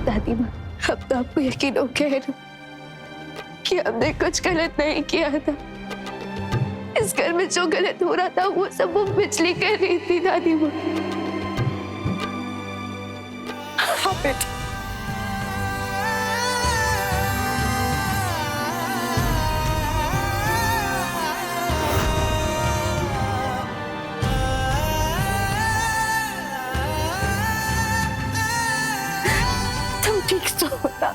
दादी माँ, अब तो आपको यकीन हो गया है ना कि हमने कुछ गलत नहीं किया था। इस घर में जो गलत हो रहा था वो सब वो बिजली कर रही थी दादी माँ। हाँ बेटा, तुम ठीक तो होना।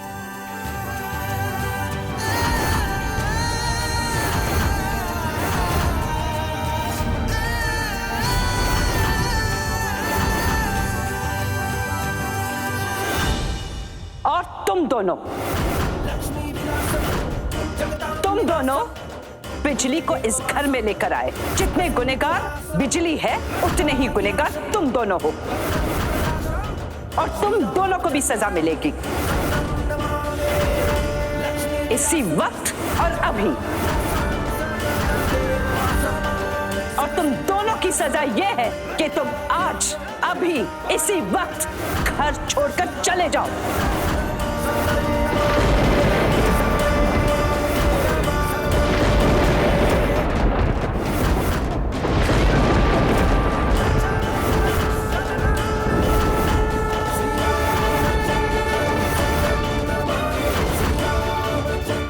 और तुम दोनों बिजली को इस घर में लेकर आए। जितने गुनहगार बिजली है उतने ही गुनहगार तुम दोनों हो, और तुम दोनों को भी सजा मिलेगी इसी वक्त और अभी। और तुम दोनों की सजा यह है कि तुम आज अभी इसी वक्त घर छोड़कर चले जाओ।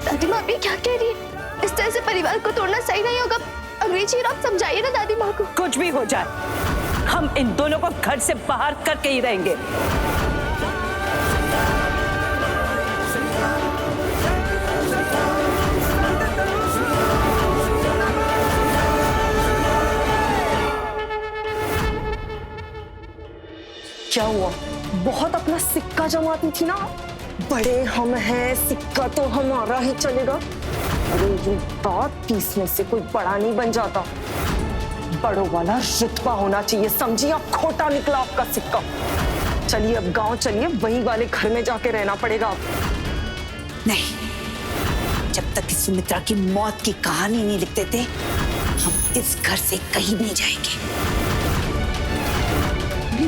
दादी माँ अभी क्या कह रही है? इस तरह से परिवार को तोड़ना सही नहीं होगा। अंग्रेजी आप समझाइए ना दादी माँ को। कुछ भी हो जाए, हम इन दोनों को घर से बाहर करके ही रहेंगे। क्या हुआ? बहुत अपना सिक्का जमाती थी ना। बड़े हम हैं, सिक्का तो हमारा ही चलेगा। अरे ये बात पीसने से कोई बड़ा नहीं बन जाता। बड़ों वाला रुतबा होना चाहिए, समझिए? आप खोटा निकला आपका सिक्का। चलिए अब गांव चलिए, वही वाले घर में जाके रहना पड़ेगा आप। नहीं, जब तक इस सुमित्रा की मौत की कहानी नहीं लिख देते हम इस घर से कहीं नहीं जाएंगे।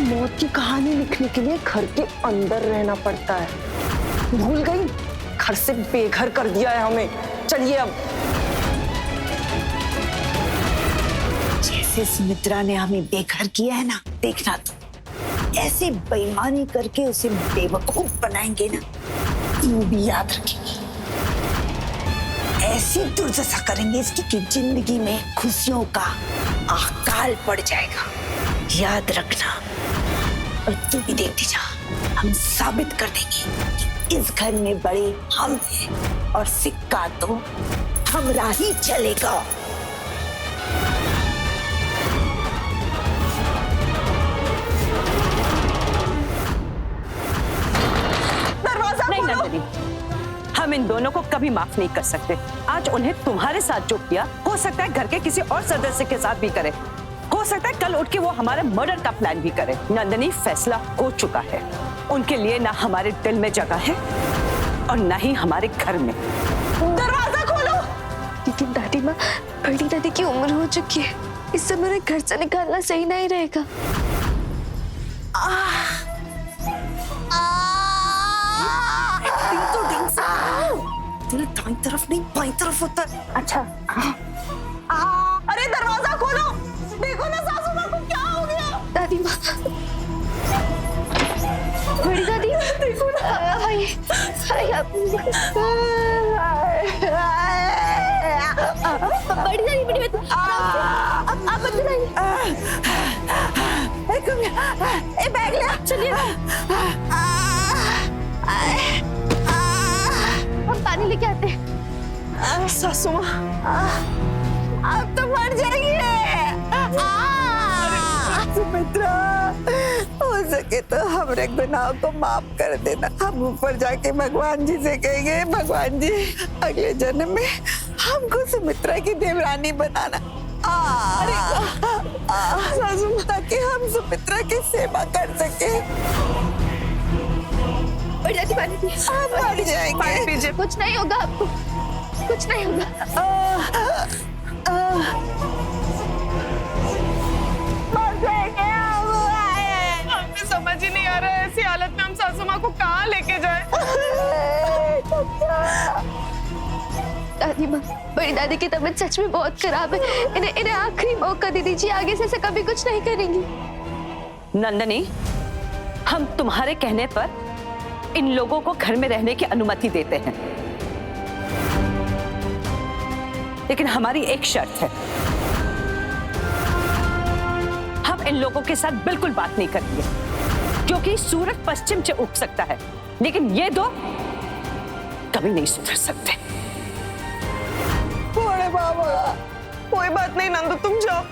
मौत की कहानी लिखने के लिए घर के अंदर रहना पड़ता है। भूल गई? घर से बेघर कर दिया है हमें। चलिए अब। जैसे सुमित्रा ने हमें बेघर किया है ना, देखना तो ऐसे बेईमानी करके उसे बेवकूफ बनाएंगे ना, यूं भी याद रखेंगे। ऐसी दुर्दशा करेंगे इसकी कि जिंदगी में खुशियों का अकाल पड़ जाएगा। याद रखना। और तू भी देखती जा, हम साबित कर देंगे कि इस घर में बड़े हम हैं और सिक्का तो हमरा ही चलेगा। दरवाजा नहीं खोलो। नंदिनी, हम इन दोनों को कभी माफ नहीं कर सकते। आज उन्हें तुम्हारे साथ जो किया, हो सकता है घर के किसी और सदस्य के साथ भी करे। हो सकता है कल उठ के वो हमारे मर्डर का प्लान भी करे। नंदिनी, फैसला हो चुका है। उनके लिए ना हमारे दिल में जगह है और ना ही हमारे घर में। दरवाजा खोलो। लेकिन दादी माँ, बड़ी दादी की उम्र हो चुकी है। इस समय उन्हें घर से निकालना सही नहीं रहेगा। तो ढंग से तेरे दाईं तरफ नहीं बाईं तरफ होता है। अच्छा। अरे दरवाजा खोलो। देखो ना सासू माँ को क्या हो गया। दादी माँ, बड़ी दादी देखो ना। आइए, बड़ी दादी, बड़ी दादी, आप अंदर आइए। ए बैग ले, चलिए, हम पानी लेके आते हैं। सासू माँ, अब तो मर जाएगी। सुमित्रा, हो सके तो हमारे गुनाह को माफ कर देना। हम ऊपर जाके भगवान जी से कहेंगे, भगवान जी अगले जन्म में हमको सुमित्रा की देवरानी बनाना। सासू, ताकि हम सुमित्रा की सेवा कर सके। बड़ी दादी, पानी पीजिए। मर जाएंगे। पानी पीजिए। कुछ नहीं होगा आपको, कुछ नहीं होगा। सासू माँ को कहाँ लेके जाए? दादी माँ, बड़ी दादी की तबीयत सच में बहुत खराब है। इन्हें आखिरी मौका दे दीजिए, आगे से ऐसा कभी कुछ नहीं करेंगी। नंदनी, हम तुम्हारे कहने पर इन लोगों को घर में रहने की अनुमति देते हैं, लेकिन हमारी एक शर्त है, हम इन लोगों के साथ बिल्कुल बात नहीं करेंगे, क्योंकि सूरज पश्चिम से उग सकता है, लेकिन ये दो कभी नहीं सुधर सकते। अरे बाबा, कोई बात नहीं नंदू, तुम जाओ,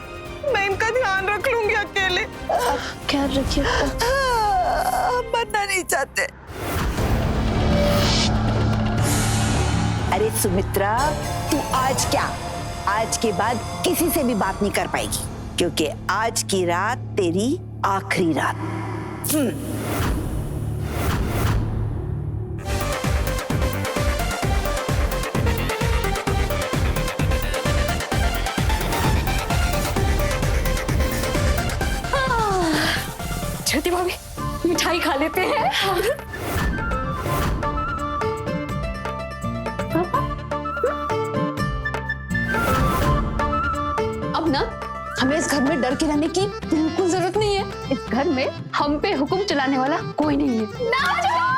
मैं इनका ध्यान रख लूंगी अकेले। ख्याल रखिए। हम बनना नहीं चाहते। अरे सुमित्रा, तू आज क्या, आज के बाद किसी से भी बात नहीं कर पाएगी, क्योंकि आज की रात तेरी आखिरी रात। ज्योति भाभी, मिठाई खा लेते हैं। अब ना हमें इस घर में डर के रहने की बिल्कुल जरूरत नहीं है। इस घर में हम पे हुक्म चलाने वाला कोई नहीं है। ना चलो।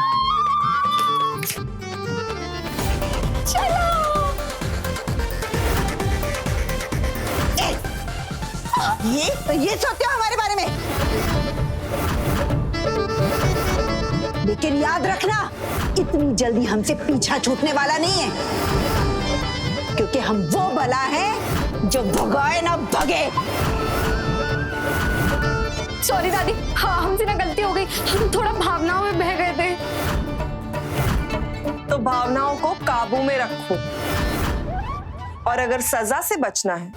ये सोचते हो हमारे बारे में, लेकिन याद रखना, इतनी जल्दी हमसे पीछा छूटने वाला नहीं है, क्योंकि हम वो बला है जो भगाए ना भगे। सॉरी दादी, हाँ हमसे ना गलती हो गई, हम थोड़ा भावनाओं में बह गए थे। तो भावनाओं को काबू में रखो, और अगर सजा से बचना है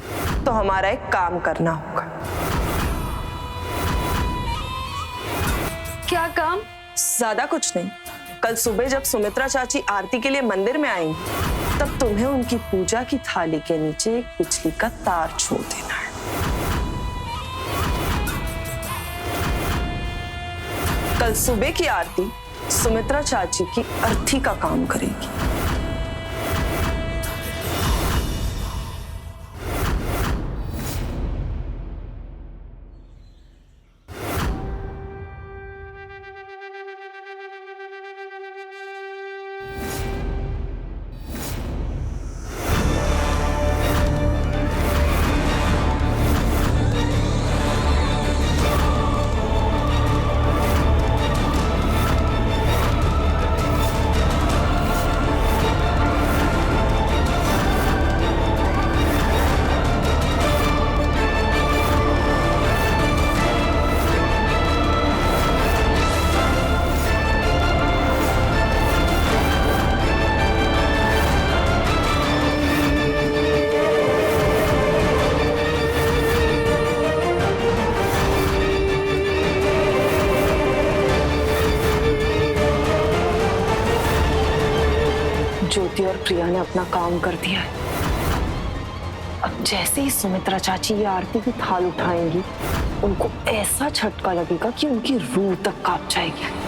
तो हमारा एक काम करना होगा। क्या काम? ज्यादा कुछ नहीं, कल सुबह जब सुमित्रा चाची आरती के लिए मंदिर में आएंगी, तब तुम्हें उनकी पूजा की थाली के नीचे एक बिजली का तार छोड़ देना है। कल सुबह की आरती सुमित्रा चाची की अर्थी का काम करेगी। ज्योति और प्रिया ने अपना काम कर दिया है। अब जैसे ही सुमित्रा चाची ये आरती की थाल उठाएंगी, उनको ऐसा झटका लगेगा कि उनकी रूह तक कांप जाएगी।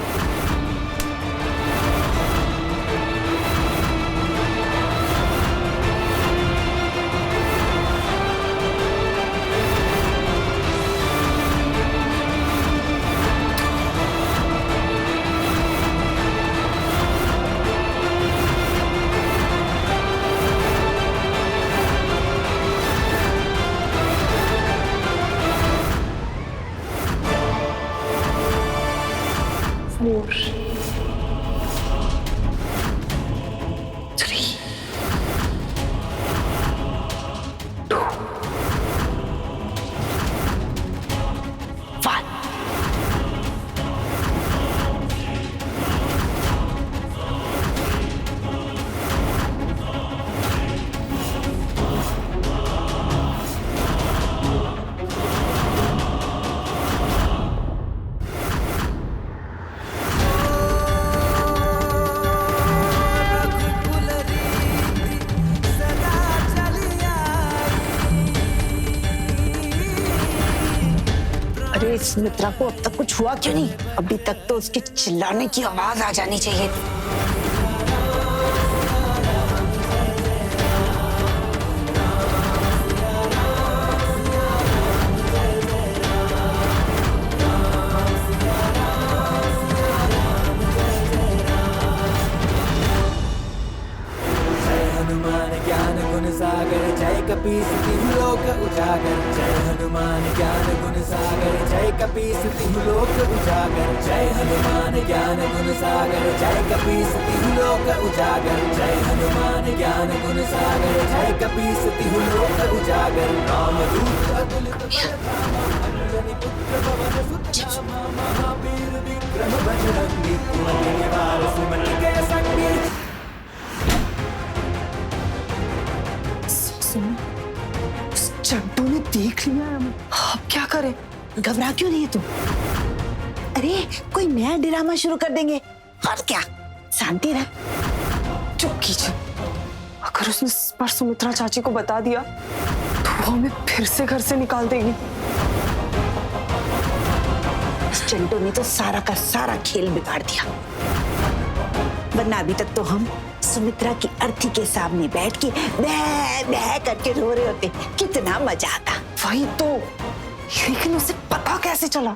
अरे सुमित्रा को अब तक कुछ हुआ क्यों नहीं? अभी तक तो उसके चिल्लाने की आवाज आ जानी चाहिए थी। ज्ञान गुण सागर जय कपीस तिहु लोक उजागर। जय हनुमान ज्ञान गुण सागर जय कपीस तिहु लोक उजागर। जय हनुमान ज्ञान गुण सागर जय कपीस तिहु लोक उजागर। जय हनुमान ज्ञान गुण सागर जय कपीस तिहु लोक उजागर। रामदूत अतुलित अंजनी पुत्र पवन सुत महावीर विक्रम बजरंगी। कुमति निवार सुमन के संगी। चंटू ने देख लिया है हमें, अब क्या करें? घबरा क्यों नहीं है तुम? अरे कोई नया ड्रामा शुरू कर देंगे और क्या। शांति रह। चुप कीजिए। अगर उसने इस बार सुमित्रा चाची को बता दिया तो वो हमें फिर से घर से निकाल देगी। इस चंटू ने तो सारा का सारा खेल बिगाड़ दिया, वरना अभी तक तो हम सुमित्रा की अर्थी के सामने बैठ के बह बह करके रो रहे होते। कितना मजा आता। वही तो, लेकिन उसे पता कैसे चला?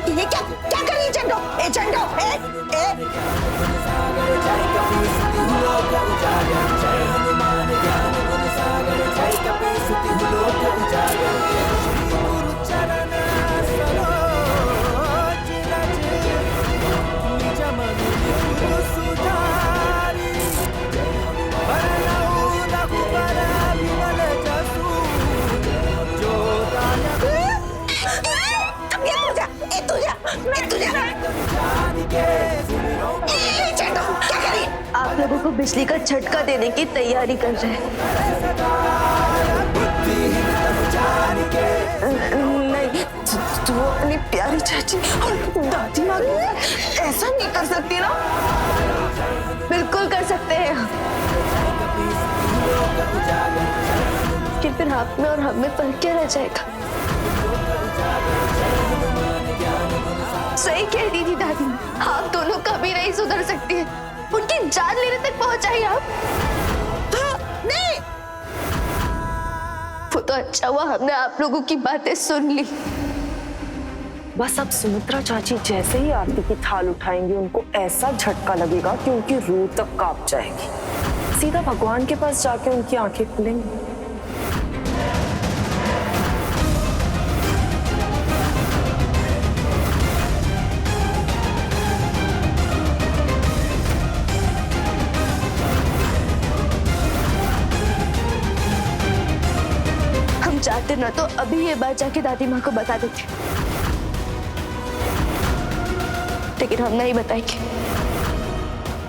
ये क्या कर रही है चंडो? ए चंडो, आप लोगों को बिजली का झटका देने की तैयारी कर रहे हैं। नहीं, तू अपनी प्यारी चाची और दादी माँ ऐसा नहीं कर सकती ना। बिल्कुल कर सकते हैं हम। कि फिर आप में और हम में फर्क क्या रह जाएगा? सही कह रही थी दादी, आप दोनों कभी नहीं सुधर सकती है। उनकी जान लेने तक पहुंचाई आप। नहीं, वो तो अच्छा हुआ हमने आप लोगों की बातें सुन ली। बस अब सुमित्रा चाची जैसे ही आरती की थाल उठाएंगी, उनको ऐसा झटका लगेगा कि उनकी रूह तक कांप जाएगी। सीधा भगवान के पास जाके उनकी आंखें खुलेंगी। चाहते ना तो अभी ये बात जाके दादी माँ को बता देते, लेकिन हम नहीं बताएंगे,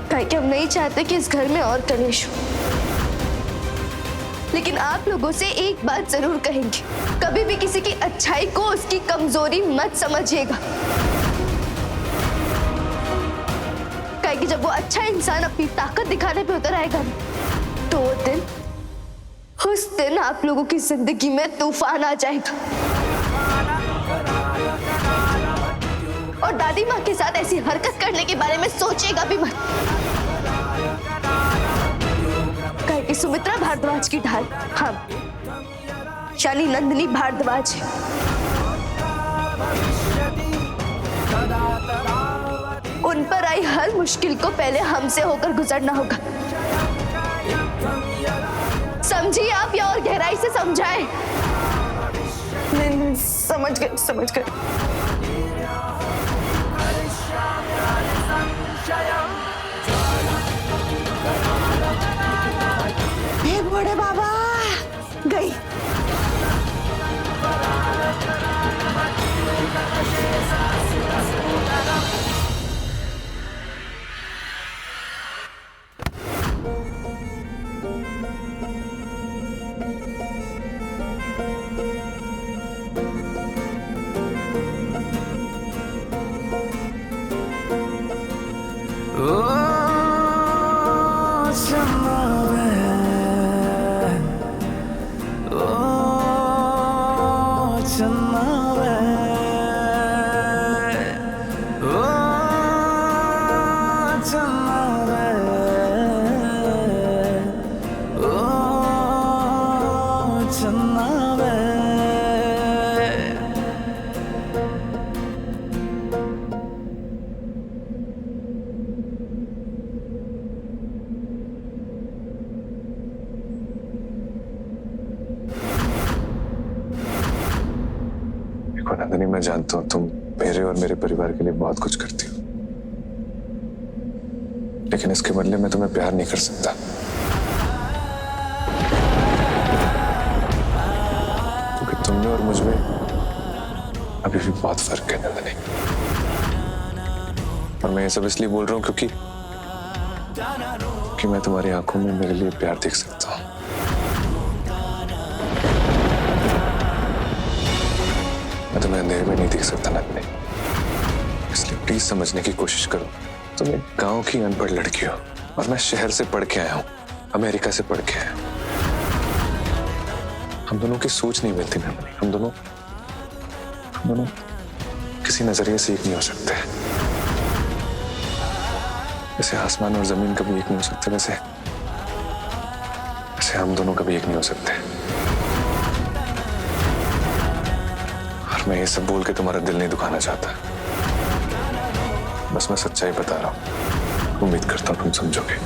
क्योंकि हम नहीं चाहते कि इस घर में और कलेश हो। लेकिन आप लोगों से एक बात जरूर कहेंगे, कभी भी किसी की अच्छाई को उसकी कमजोरी मत समझिएगा। क्योंकि जब वो अच्छा इंसान अपनी ताकत दिखाने पे उतर आएगा तो उस दिन आप लोगों की जिंदगी में तूफान आ जाएगा। और दादी माँ के साथ ऐसी हरकत करने के बारे में सोचेगा भी मत। कि सुमित्रा भारद्वाज की ढाल हम यानी नंदिनी भारद्वाज है। उन पर आई हर मुश्किल को पहले हमसे होकर गुजरना होगा। समझिए आप या और गहराई से समझाएं। नहीं, समझ गए। हे बड़े बाबा गई। नंदिनी, मैं जानता हूँ तुम मेरे और मेरे परिवार के लिए बहुत कुछ करती हो, लेकिन इसके बदले मैं तुम्हें प्यार नहीं कर सकता। क्योंकि तुम में और मुझ में अभी भी बहुत फर्क है नंदिनी। और मैं ये सब इसलिए बोल रहा हूँ क्योंकि मैं तुम्हारी आंखों में मेरे लिए प्यार देख सकता हूँ। मैं तुम्हें अंधेरे में नहीं देख सकता नंदिनी, इसलिए प्लीज समझने की कोशिश करो। तुम एक गांव की अनपढ़ लड़की हो और मैं शहर से पढ़ के आया हूँ, अमेरिका से पढ़ के आया हूँ। हम दोनों की सोच नहीं मिलती नंदिनी। हम दोनों किसी नजरिए से एक नहीं हो सकते। जैसे आसमान और जमीन कभी एक नहीं हो सकते, वैसे हम दोनों कभी एक नहीं हो सकते। और मैं ये सब बोल के तुम्हारा दिल नहीं दुखाना चाहता, बस मैं सच्चाई बता रहा हूं। उम्मीद करता हूं तुम समझोगे।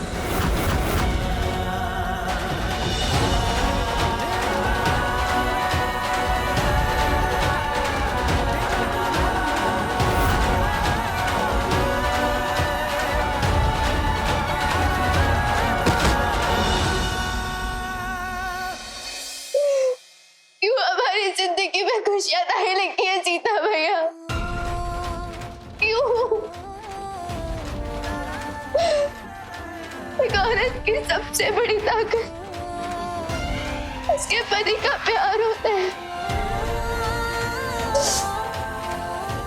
जिंदगी में खुशियां नहीं लिखी है सीता भैया, क्यों? एक औरत की सबसे बड़ी ताकत उसके पति का प्यार होता है,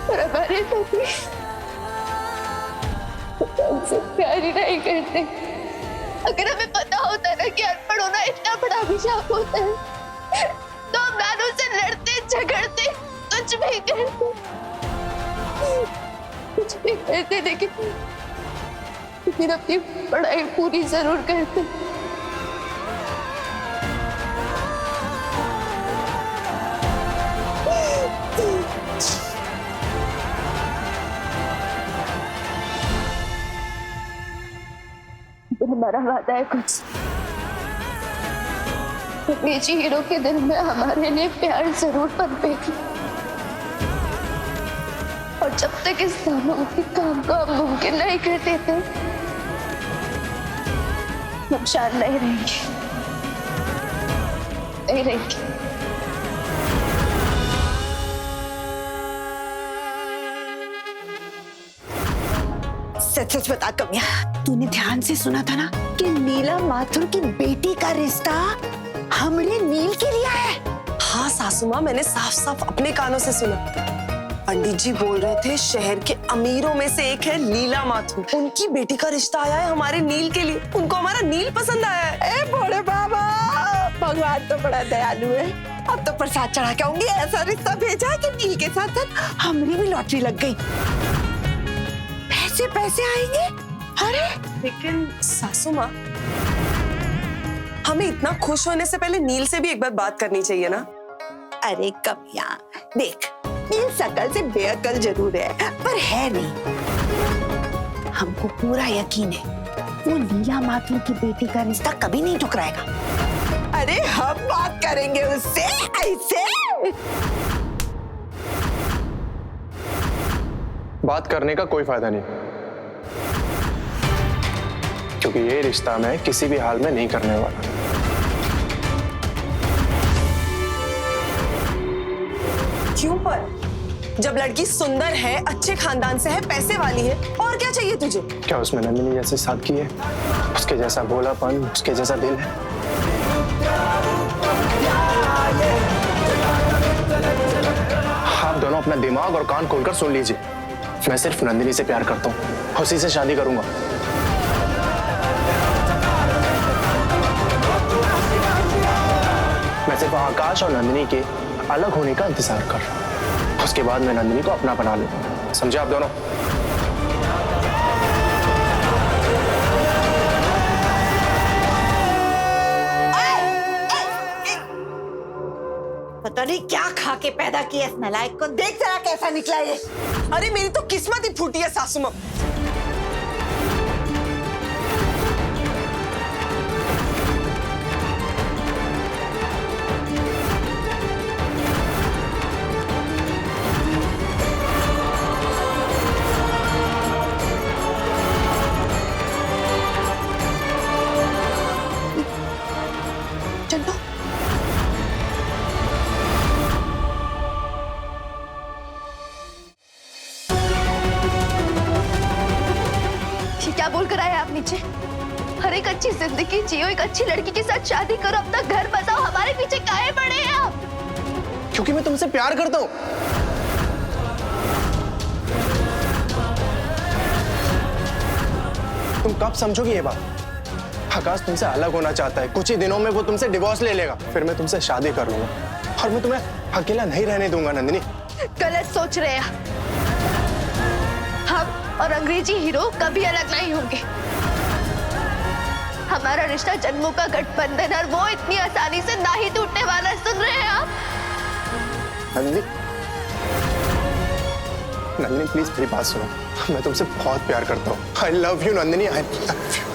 और हमारे पति हमसे प्यार ही नहीं करते। अगर हमें पता होता ना कि अनपढ़ होना इतना बड़ा अभिशाप होता है, तो हम नानू से लड़ते झगड़ते कुछ भी करते, लेकिन अपनी पढ़ाई पूरी जरूर करते। तो हमारा वादा है कुछ, निजी हीरो के दिल में हमारे लिए प्यार जरूर पनपेगी, और जब तक इस नामुमकिन काम को हम मुमकिन नहीं कर देते, हम शान नहीं रहेंगे। सच बता कमिया, तूने ध्यान से सुना था ना कि नीला माथुर की बेटी का रिश्ता हमने नील के लिया है? हाँ सासू माँ, मैंने साफ साफ अपने कानों से सुना। पंडित जी बोल रहे थे शहर के अमीरों में से एक है लीला माथुर, उनकी बेटी का रिश्ता आया है हमारे नील के लिए। उनको हमारा नील पसंद आया है। ए भोले बाबा, भगवान तो बड़ा दयालु है। अब तो प्रसाद चढ़ा के आऊंगी, ऐसा रिश्ता भेजा कि नील के साथ साथ हमारी भी लॉटरी लग गई। पैसे आएंगे। अरे लेकिन सासू माँ, हमें इतना खुश होने से पहले नील से भी एक बार बात करनी चाहिए ना। अरे कमिया, देख नील शकल से बेअकल जरूर है, पर है नहीं। हमको पूरा यकीन है वो लीला माथुर की बेटी का रिश्ता कभी नहीं ठुकराएगा। अरे हम बात करेंगे उससे ऐसे। बात करने का कोई फायदा नहीं, क्योंकि ये रिश्ता मैं किसी भी हाल में नहीं करने वाला। क्यों पर? जब लड़की सुंदर है, अच्छे खानदान से है, पैसे वाली है, और क्या चाहिए तुझे? क्या उसमें नंदिनी जैसी सादगी है? उसके जैसा भोलापन, उसके जैसा दिल है? आप दोनों अपना दिमाग और कान खोलकर सुन लीजिए। मैं सिर्फ नंदिनी से प्यार करता हूँ, उसी से शादी करूंगा। मैं सिर्फ आकाश और नंदिनी के अलग होने का इंतजार कर रहा हूँ। उसके बाद मैं नंदिनी को अपना बना लूंगा। समझे आप दोनों? पता नहीं क्या खा के पैदा किया इस नालायक को। देख जरा कैसा निकला ये। अरे मेरी तो किस्मत ही फूटी है सासू माँ। क्या बोलकर आए आप नीचे? हर एक अच्छी जिंदगी जियो, एक अच्छी लड़की के साथ शादी करो, अपना घर बसाओ, हमारे पीछे काहे पड़े हैं आप? क्योंकि मैं तुमसे प्यार करता हूँ। तुम कब समझोगी ये बात? आकाश तुमसे अलग होना चाहता है, कुछ ही दिनों में वो तुमसे डिवोर्स ले लेगा, फिर मैं तुमसे शादी कर लूंगा और मैं तुम्हें अकेला नहीं रहने दूंगा नंदिनी। गलत सोच रहे हैं हम और अंग्रेजी हीरो कभी अलग नहीं होंगे। हमारा रिश्ता जन्मों का गठबंधन, और वो इतनी आसानी से ना ही टूटने वाला। सुन रहे हैं आप? नंदिनी, नंदिनी प्लीज मेरी बात सुनो, मैं तुमसे बहुत प्यार करता हूँ। I love you Nandini, I love you.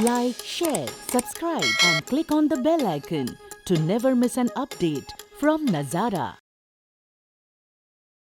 Like, share, subscribe and click on the bell icon to never miss an update from Nazara.